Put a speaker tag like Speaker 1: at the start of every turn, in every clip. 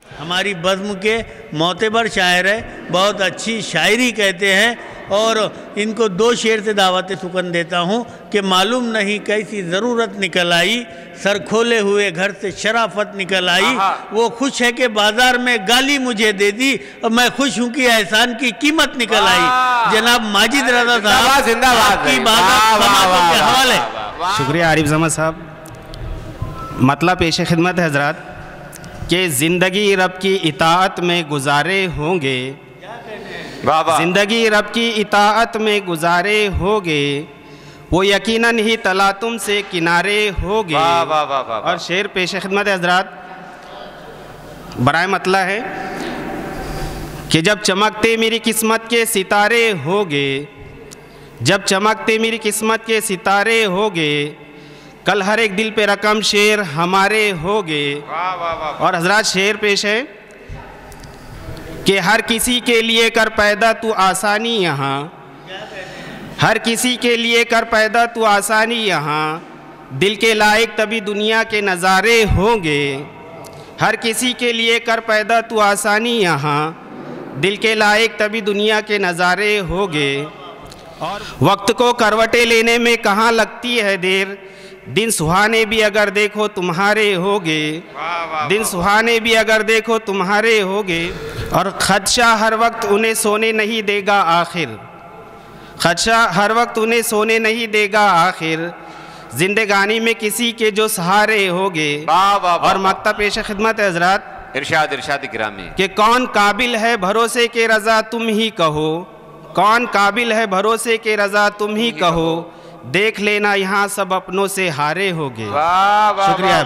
Speaker 1: हमारी बज़्म के मोतबर शायर है, बहुत अच्छी शायरी कहते हैं और इनको 2 शेर से दावत सुकन देता हूँ कि मालूम नहीं कैसी ज़रूरत निकल आई, सर खोले हुए घर से शराफत निकल आई। वो खुश है कि बाजार में गाली मुझे दे दी और मैं खुश हूँ कि एहसान की कीमत निकल आई। जनाब माजिद रज़ा साहब
Speaker 2: जिंदाबाद
Speaker 1: की बात के हवाले।
Speaker 3: शुक्रिया आरिफ जमा साहब। मतलब पेश खिदमत है हजरात कि ज़िंदगी रब की इताअत में गुजारे होंगे, ज़िंदगी रब की इताअत में गुजारे होगे, वो यकीनन ही तलातुम से किनारे होगे। और शेर पेश खिदमत हजरात बराए मतला है कि जब चमकते मेरी किस्मत के सितारे होगे, जब चमकते मेरी किस्मत के सितारे होगे, कल हर एक दिल पे रकम शेर हमारे होगे। और हजरात शेर पेश है कि हर किसी के लिए कर पैदा तू आसानी यहाँ, हर किसी के लिए कर पैदा तू आसानी यहाँ, दिल के लायक तभी दुनिया के नज़ारे होंगे। हर किसी के लिए कर पैदा तू आसानी यहाँ, दिल के लायक तभी दुनिया के नज़ारे होंगे। और वक्त को करवटें लेने में कहाँ लगती है देर, दिन सुहाने भी अगर देखो तुम्हारे होगे, दिन सुहाने भी अगर देखो तुम्हारे होगे। और खदशा हर वक्त उन्हें सोने नहीं देगा आखिर, खदशा हर वक्त उन्हें सोने नहीं देगा आखिर, जिंदगानी में किसी के जो सहारे होगे। और मकतब पेश खिदमत हजरात
Speaker 2: इरशाद गिरामी
Speaker 3: कि कौन काबिल है भरोसे के रज़ा तुम ही कहो, कौन काबिल है भरोसे के रज़ा तुम ही कहो, देख लेना यहाँ सब अपनों से हारे होगे। शुक्रिया।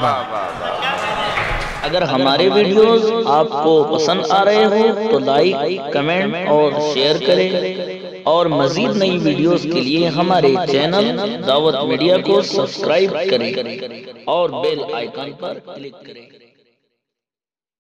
Speaker 4: अगर हमारे वीडियोस आपको पसंद आ रहे हो तो लाइक, कमेंट और शेयर करें और मजीद नई वीडियोस के लिए हमारे चैनल दावत मीडिया को सब्सक्राइब करें और बेल आइकन पर क्लिक करें।